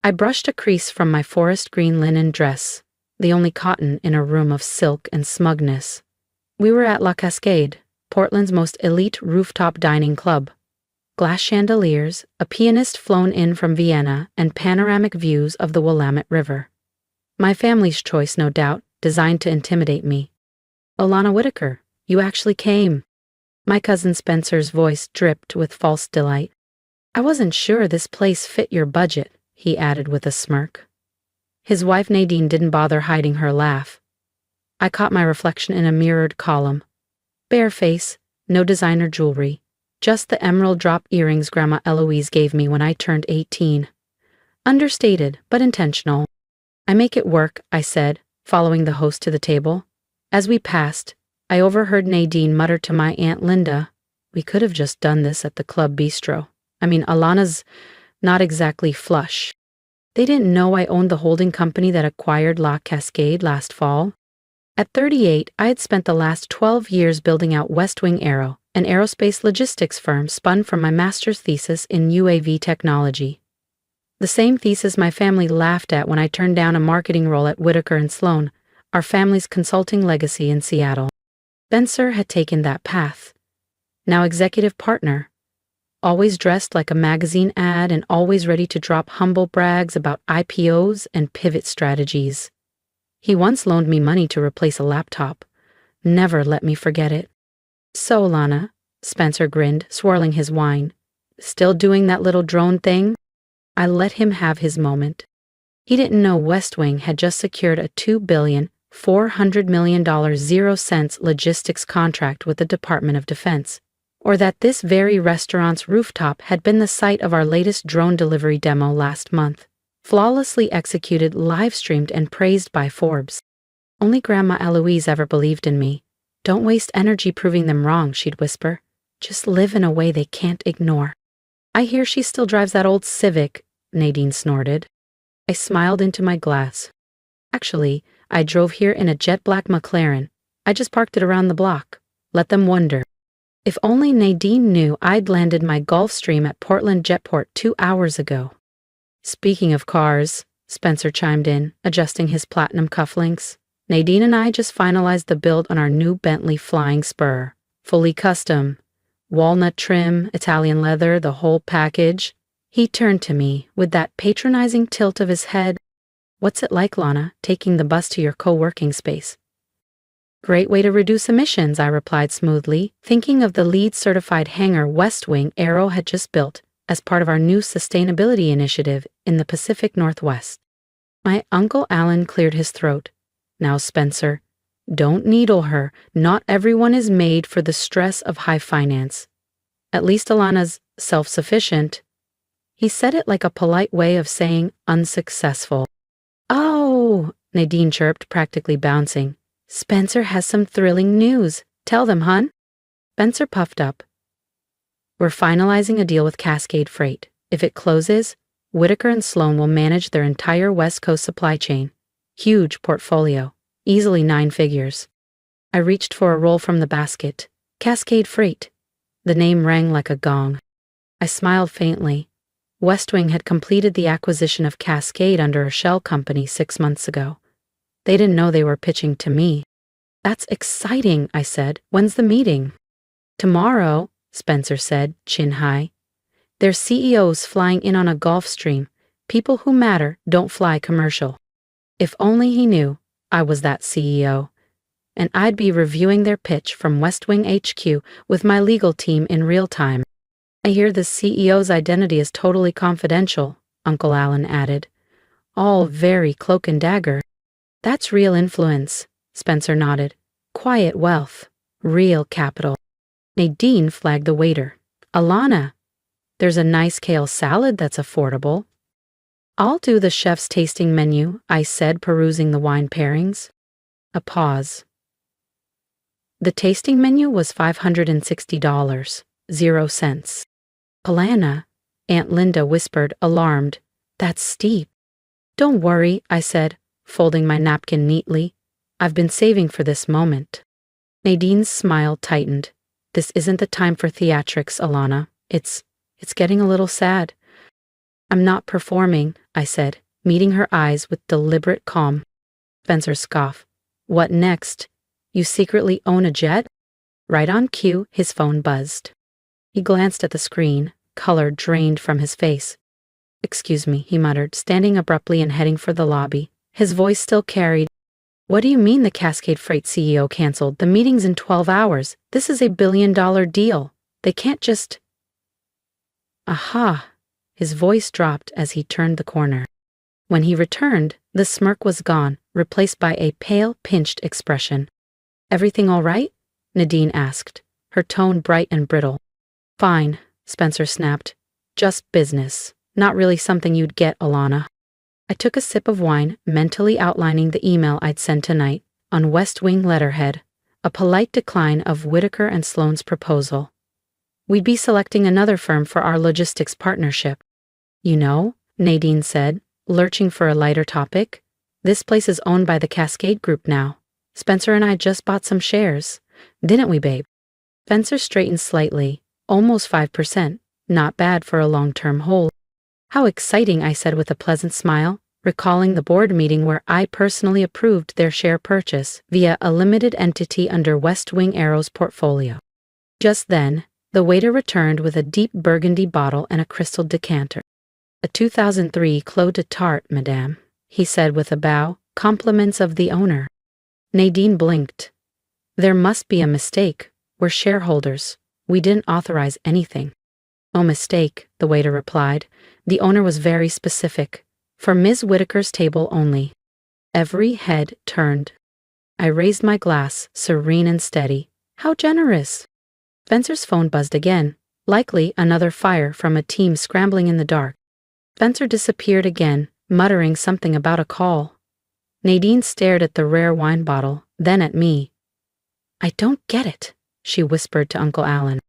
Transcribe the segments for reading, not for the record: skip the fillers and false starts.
I brushed a crease from my forest green linen dress, the only cotton in a room of silk and smugness. We were at La Cascade, Portland's most elite rooftop dining club. Glass chandeliers, a pianist flown in from Vienna, and panoramic views of the Willamette River. My family's choice, no doubt, designed to intimidate me. Alana Whitaker, you actually came. My cousin Spencer's voice dripped with false delight. I wasn't sure this place fit your budget, he added with a smirk. His wife Nadine didn't bother hiding her laugh. I caught my reflection in a mirrored column. Bare face, no designer jewelry, just the emerald drop earrings Grandma Eloise gave me when I turned 18. Understated, but intentional. I make it work, I said, following the host to the table. As we passed, I overheard Nadine mutter to my Aunt Linda, we could have just done this at the club bistro. Alana's not exactly flush. They didn't know I owned the holding company that acquired La Cascade last fall. At 38, I had spent the last 12 years building out West Wing Aero, an aerospace logistics firm spun from my master's thesis in UAV technology. The same thesis my family laughed at when I turned down a marketing role at Whitaker & Sloan, our family's consulting legacy in Seattle. Spencer had taken that path. Now executive partner. Always dressed like a magazine ad and always ready to drop humble brags about IPOs and pivot strategies. He once loaned me money to replace a laptop. Never let me forget it. So, Lana, Spencer grinned, swirling his wine. Still doing that little drone thing? I let him have his moment. He didn't know West Wing had just secured a $2.4 billion 0-cents logistics contract with the Department of Defense, or that this very restaurant's rooftop had been the site of our latest drone delivery demo last month. Flawlessly executed, live-streamed, and praised by Forbes. Only Grandma Eloise ever believed in me. Don't waste energy proving them wrong, she'd whisper. Just live in a way they can't ignore. I hear she still drives that old Civic, Nadine snorted. I smiled into my glass. Actually, I drove here in a jet black McLaren. I just parked it around the block. Let them wonder. If only Nadine knew I'd landed my Gulfstream at Portland Jetport 2 hours ago. Speaking of cars, Spencer chimed in, adjusting his platinum cufflinks. Nadine and I just finalized the build on our new Bentley Flying Spur. Fully custom. Walnut trim, Italian leather, the whole package. He turned to me with that patronizing tilt of his head. What's it like, Lana, taking the bus to your co-working space? Great way to reduce emissions, I replied smoothly, thinking of the LEED-certified hangar West Wing Aero had just built as part of our new sustainability initiative in the Pacific Northwest. My Uncle Alan cleared his throat. Now, Spencer, don't needle her. Not everyone is made for the stress of high finance. At least Alana's self-sufficient. He said it like a polite way of saying unsuccessful. Oh, Nadine chirped, practically bouncing. Spencer has some thrilling news. Tell them, hun. Spencer puffed up. We're finalizing a deal with Cascade Freight. If it closes, Whitaker & Sloan will manage their entire West Coast supply chain. Huge portfolio. Easily 9 figures. I reached for a roll from the basket. Cascade Freight. The name rang like a gong. I smiled faintly. West Wing had completed the acquisition of Cascade under a shell company 6 months ago. They didn't know they were pitching to me. That's exciting, I said. When's the meeting? Tomorrow, Spencer said, chin high. Their CEO's flying in on a Gulfstream. People who matter don't fly commercial. If only he knew I was that CEO. And I'd be reviewing their pitch from West Wing HQ with my legal team in real time. I hear the CEO's identity is totally confidential, Uncle Alan added. All very cloak and dagger. That's real influence, Spencer nodded. Quiet wealth. Real capital. Nadine flagged the waiter. Alana, there's a nice kale salad that's affordable. I'll do the chef's tasting menu, I said, perusing the wine pairings. A pause. The tasting menu was $560, 0 cents. Polana, Aunt Linda whispered, alarmed. That's steep. Don't worry, I said, folding my napkin neatly. I've been saving for this moment. Nadine's smile tightened. This isn't the time for theatrics, Alana. It's getting a little sad. I'm not performing, I said, meeting her eyes with deliberate calm. Spencer scoffed. What next? You secretly own a jet? Right on cue, his phone buzzed. He glanced at the screen, color drained from his face. Excuse me, he muttered, standing abruptly and heading for the lobby. His voice still carried. What do you mean the Cascade Freight CEO canceled? The meeting's in 12 hours. This is $1 billion deal. They can't just... Aha! His voice dropped as he turned the corner. When he returned, the smirk was gone, replaced by a pale, pinched expression. Everything all right? Nadine asked, her tone bright and brittle. Fine, Spencer snapped. Just business. Not really something you'd get, Alana. I took a sip of wine, mentally outlining the email I'd send tonight, on West Wing letterhead, a polite decline of Whitaker and Sloane's proposal. We'd be selecting another firm for our logistics partnership. You know, Nadine said, lurching for a lighter topic, this place is owned by the Cascade Group now. Spencer and I just bought some shares. Didn't we, babe? Spencer straightened slightly, almost 5%, not bad for a long-term hold. How exciting, I said with a pleasant smile, recalling the board meeting where I personally approved their share purchase via a limited entity under West Wing Aero's portfolio. Just then, the waiter returned with a deep burgundy bottle and a crystal decanter. A 2003 Clos de Tart, madame, he said with a bow, compliments of the owner. Nadine blinked. There must be a mistake. We're shareholders. We didn't authorize anything. No mistake, the waiter replied. The owner was very specific. For Ms. Whitaker's table only. Every head turned. I raised my glass, serene and steady. How generous! Spencer's phone buzzed again, likely another fire from a team scrambling in the dark. Spencer disappeared again, muttering something about a call. Nadine stared at the rare wine bottle, then at me. I don't get it, she whispered to Uncle Alan.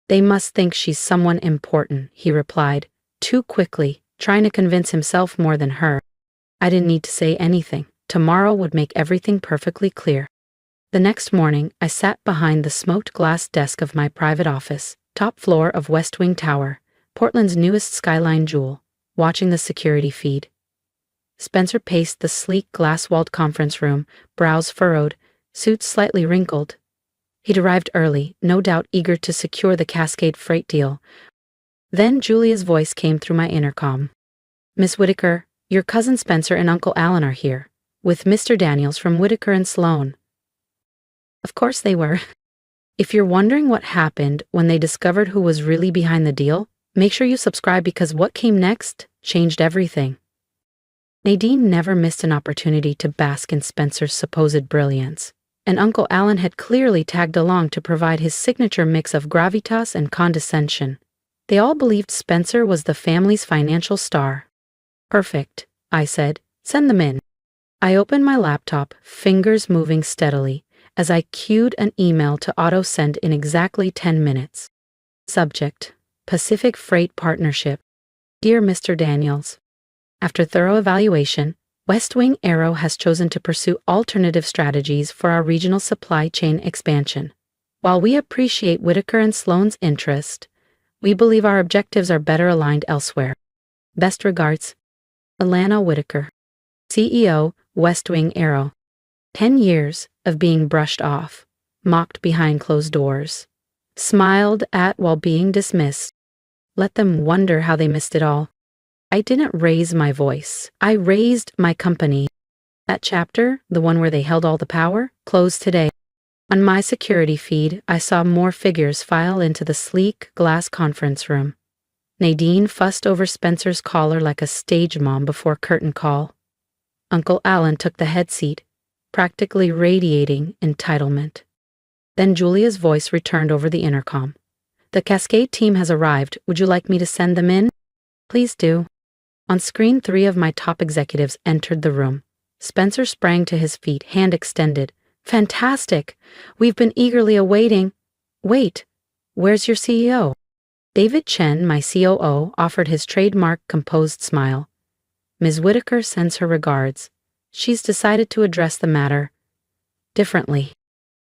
They must think she's someone important, he replied, too quickly, trying to convince himself more than her. I didn't need to say anything. Tomorrow would make everything perfectly clear. The next morning, I sat behind the smoked glass desk of my private office, top floor of West Wing Tower, Portland's newest skyline jewel, watching the security feed. Spencer paced the sleek glass-walled conference room, brows furrowed, suit slightly wrinkled. He'd arrived early, no doubt eager to secure the Cascade Freight deal. Then Julia's voice came through my intercom. Miss Whitaker, your cousin Spencer and Uncle Alan are here, with Mr. Daniels from Whitaker and Sloane. Of course they were. If you're wondering what happened when they discovered who was really behind the deal, make sure you subscribe because what came next changed everything. Nadine never missed an opportunity to bask in Spencer's supposed brilliance, and Uncle Alan had clearly tagged along to provide his signature mix of gravitas and condescension. They all believed Spencer was the family's financial star. Perfect, I said. Send them in. I opened my laptop, fingers moving steadily, as I cued an email to auto-send in exactly 10 minutes. Subject: Pacific Freight Partnership. Dear Mr. Daniels, after thorough evaluation, West Wing Aero has chosen to pursue alternative strategies for our regional supply chain expansion. While we appreciate Whitaker and Sloane's interest, we believe our objectives are better aligned elsewhere. Best regards, Alana Whitaker, CEO, West Wing Aero. 10 years of being brushed off, mocked behind closed doors, smiled at while being dismissed. Let them wonder how they missed it all. I didn't raise my voice. I raised my company. That chapter, the one where they held all the power, closed today. On my security feed, I saw more figures file into the sleek glass conference room. Nadine fussed over Spencer's collar like a stage mom before curtain call. Uncle Alan took the head seat, practically radiating entitlement. Then Julia's voice returned over the intercom. The Cascade team has arrived. Would you like me to send them in? Please do. On screen, 3 of my top executives entered the room. Spencer sprang to his feet, hand extended. Fantastic! We've been eagerly awaiting. Wait, where's your CEO? David Chen, my COO, offered his trademark composed smile. Ms. Whitaker sends her regards. She's decided to address the matter differently.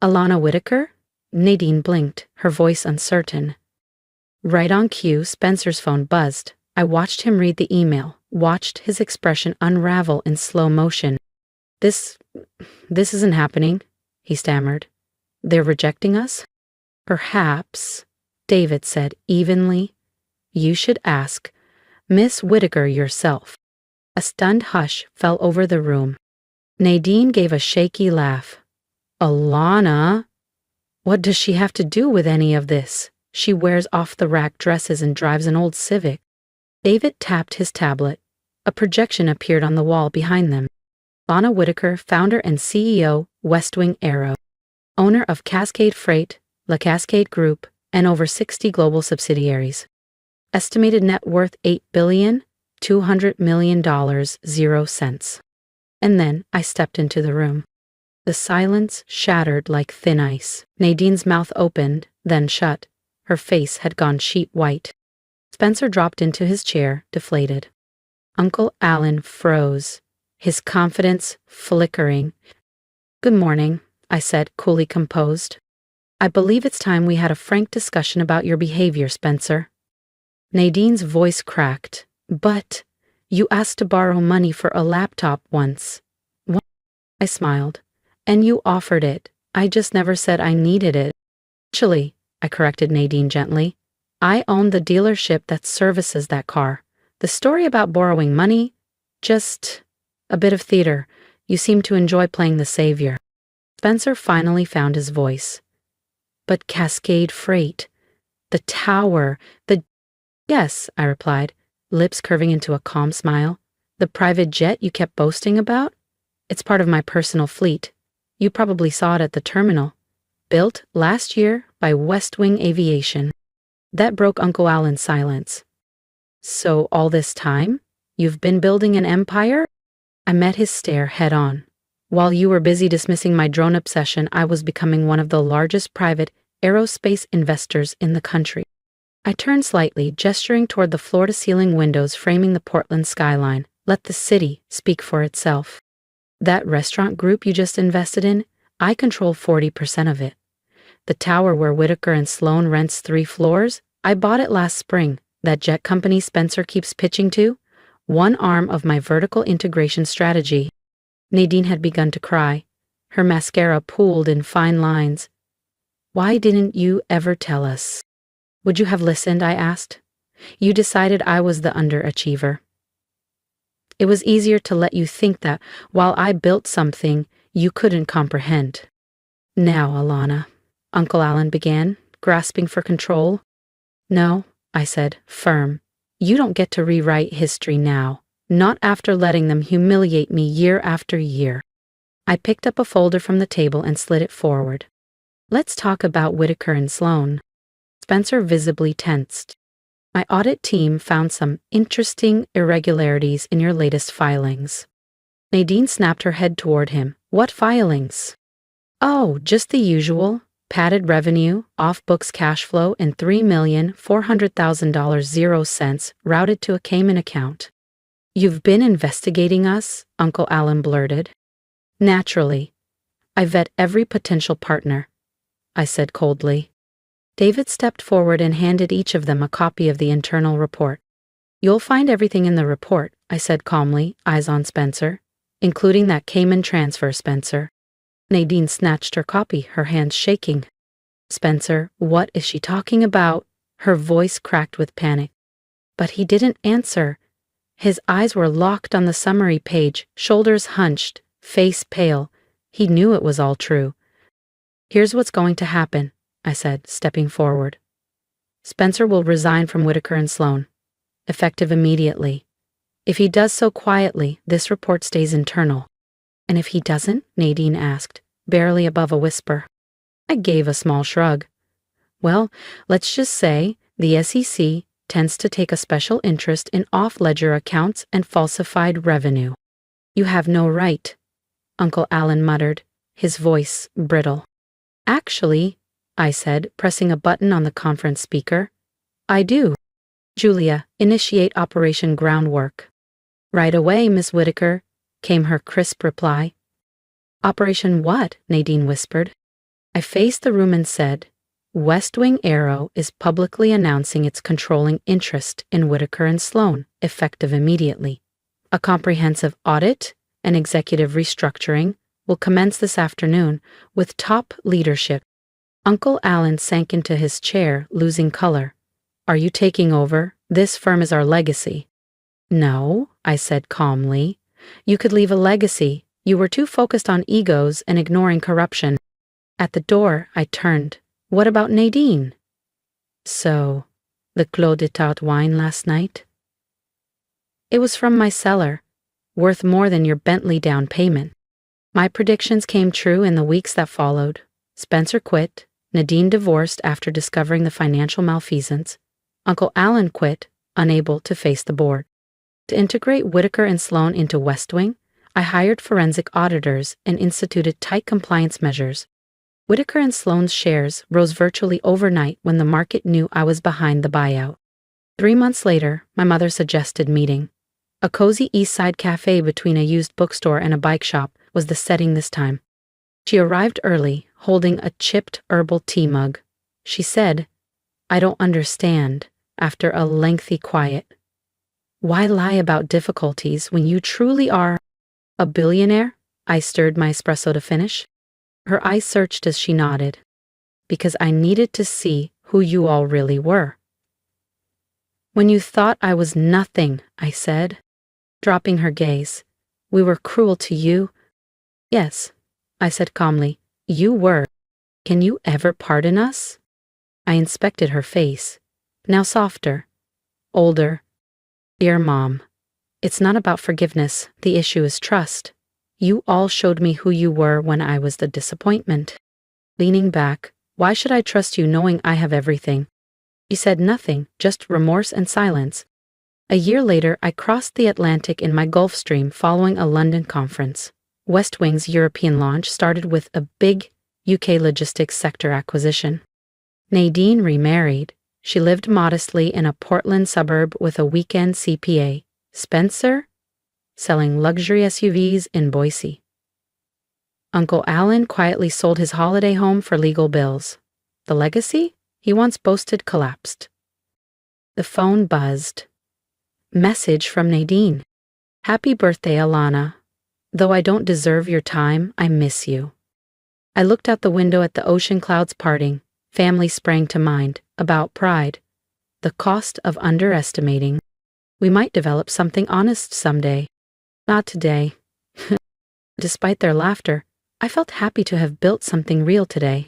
Alana Whitaker? Nadine blinked, her voice uncertain. Right on cue, Spencer's phone buzzed, I watched him read the email, watched his expression unravel in slow motion. This isn't happening, he stammered. They're rejecting us? Perhaps, David said evenly. You should ask Miss Whitaker yourself. A stunned hush fell over the room. Nadine gave a shaky laugh. Alana? What does she have to do with any of this? She wears off-the-rack dresses and drives an old Civic. David tapped his tablet. A projection appeared on the wall behind them. Alana Whitaker, founder and CEO, West Wing Aero. Owner of Cascade Freight, La Cascade Group, and over 60 global subsidiaries. Estimated net worth $8,200,000,000. And then I stepped into the room. The silence shattered like thin ice. Nadine's mouth opened, then shut. Her face had gone sheet white. Spencer dropped into his chair, deflated. Uncle Alan froze, his confidence flickering. Good morning, I said, coolly composed. I believe it's time we had a frank discussion about your behavior, Spencer. Nadine's voice cracked. But you asked to borrow money for a laptop once. What? I smiled. And you offered it. I just never said I needed it. Actually, I corrected Nadine gently, I own the dealership that services that car. The story about borrowing money? Just a bit of theater. You seem to enjoy playing the savior. Spencer finally found his voice. But Cascade Freight, the tower, Yes, I replied, lips curving into a calm smile. The private jet you kept boasting about? It's part of my personal fleet. You probably saw it at the terminal. Built last year by West Wing Aviation. That broke Uncle Alan's silence. So all this time, you've been building an empire? I met his stare head on. While you were busy dismissing my drone obsession, I was becoming one of the largest private aerospace investors in the country. I turned slightly, gesturing toward the floor-to-ceiling windows framing the Portland skyline. Let the city speak for itself. That restaurant group you just invested in, I control 40% of it. The tower where Whitaker and Sloan rents 3 floors, I bought it last spring. That jet company Spencer keeps pitching to, one arm of my vertical integration strategy. Nadine had begun to cry. Her mascara pooled in fine lines. Why didn't you ever tell us? Would you have listened, I asked. You decided I was the underachiever. It was easier to let you think that while I built something you couldn't comprehend. Now, Alana, Uncle Alan began, grasping for control. No, I said, firm. You don't get to rewrite history now, not after letting them humiliate me year after year. I picked up a folder from the table and slid it forward. Let's talk about Whitaker and Sloan. Spencer visibly tensed. My audit team found some interesting irregularities in your latest filings. Nadine snapped her head toward him. What filings? Oh, just the usual. Padded revenue, off-books cash flow, and $3,400,000 0 cents routed to a Cayman account. You've been investigating us, Uncle Alan blurted. Naturally. I vet every potential partner, I said coldly. David stepped forward and handed each of them a copy of the internal report. You'll find everything in the report, I said calmly, eyes on Spencer, including that Cayman transfer, Spencer. Nadine snatched her copy, her hands shaking. Spencer, what is she talking about? Her voice cracked with panic. But he didn't answer. His eyes were locked on the summary page, shoulders hunched, face pale. He knew it was all true. Here's what's going to happen, I said, stepping forward. Spencer will resign from Whitaker and Sloan, effective immediately. If he does so quietly, this report stays internal. And if he doesn't? Nadine asked, barely above a whisper. I gave a small shrug. Well, let's just say the SEC tends to take a special interest in off-ledger accounts and falsified revenue. You have no right, Uncle Alan muttered, his voice brittle. Actually, I said, pressing a button on the conference speaker, I do. Julia, initiate Operation Groundwork. Right away, Miss Whitaker, came her crisp reply. Operation what? Nadine whispered. I faced the room and said, West Wing Arrow is publicly announcing its controlling interest in Whitaker and Sloan, effective immediately. A comprehensive audit and executive restructuring will commence this afternoon with top leadership. Uncle Alan sank into his chair, losing color. Are you taking over? This firm is our legacy. No, I said calmly. You could leave a legacy. You were too focused on egos and ignoring corruption. At the door, I turned. What about Nadine? So, the Clos d'Etat wine last night? It was from my cellar, worth more than your Bentley down payment. My predictions came true in the weeks that followed. Spencer quit, Nadine divorced after discovering the financial malfeasance. Uncle Alan quit, unable to face the board. To integrate Whitaker and Sloan into West Wing, I hired forensic auditors and instituted tight compliance measures. Whitaker and Sloan's shares rose virtually overnight when the market knew I was behind the buyout. 3 months later, my mother suggested meeting. A cozy East Side cafe between a used bookstore and a bike shop was the setting this time. She arrived early, holding a chipped herbal tea mug. She said, "I don't understand," after a lengthy quiet. "Why lie about difficulties when you truly are a billionaire?" I stirred my espresso to finish. Her eyes searched as she nodded. "Because I needed to see who you all really were." "When you thought I was nothing," I said, dropping her gaze. "We were cruel to you." "Yes," I said calmly, "you were. Can you ever pardon us?" I inspected her face, now softer, older. "Dear Mom, it's not about forgiveness, the issue is trust. You all showed me who you were when I was the disappointment." Leaning back, "Why should I trust you knowing I have everything?" She said nothing, just remorse and silence. A year later, I crossed the Atlantic in my Gulfstream following a London conference. West Wing's European launch started with a big UK logistics sector acquisition. Nadine remarried. She lived modestly in a Portland suburb with a weekend CPA. Spencer, selling luxury SUVs in Boise. Uncle Alan quietly sold his holiday home for legal bills. The legacy he once boasted collapsed. The phone buzzed. Message from Nadine. "Happy birthday, Alana. Though I don't deserve your time, I miss you." I looked out the window at the ocean clouds parting. Family sprang to mind, about pride. The cost of underestimating. We might develop something honest someday. Not today. Despite their laughter, I felt happy to have built something real today.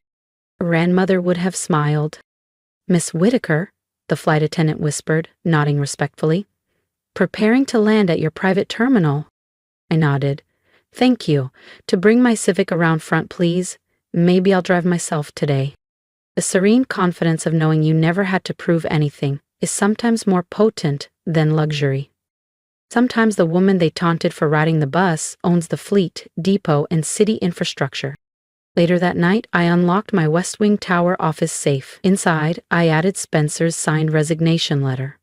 Grandmother would have smiled. "Miss Whitaker," the flight attendant whispered, nodding respectfully. "Preparing to land at your private terminal." I nodded. "Thank you. To bring my Civic around front, please. Maybe I'll drive myself today." The serene confidence of knowing you never had to prove anything is sometimes more potent than luxury. Sometimes the woman they taunted for riding the bus owns the fleet, depot, and city infrastructure. Later that night, I unlocked my West Wing Tower office safe. Inside, I added Spencer's signed resignation letter.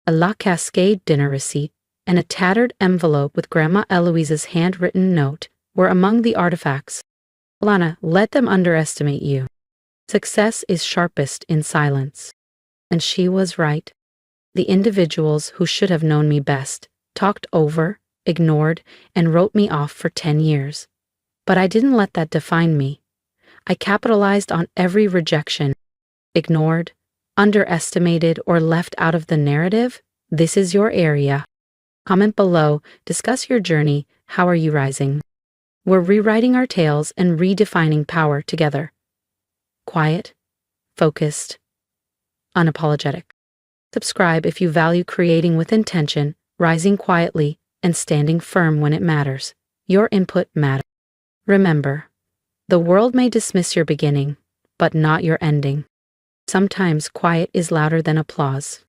A La Cascade dinner receipt and a tattered envelope with Grandma Eloise's handwritten note were among the artifacts. "Alana, let them underestimate you. Success is sharpest in silence." And she was right. The individuals who should have known me best talked over, ignored, and wrote me off for 10 years. But I didn't let that define me. I capitalized on every rejection. Ignored, underestimated, or left out of the narrative. This is your area. Comment below, discuss your journey. How are you rising? We're rewriting our tales and redefining power together. Quiet, focused, unapologetic. Subscribe if you value creating with intention, rising quietly, and standing firm when it matters. Your input matters. Remember, the world may dismiss your beginning, but not your ending. Sometimes quiet is louder than applause.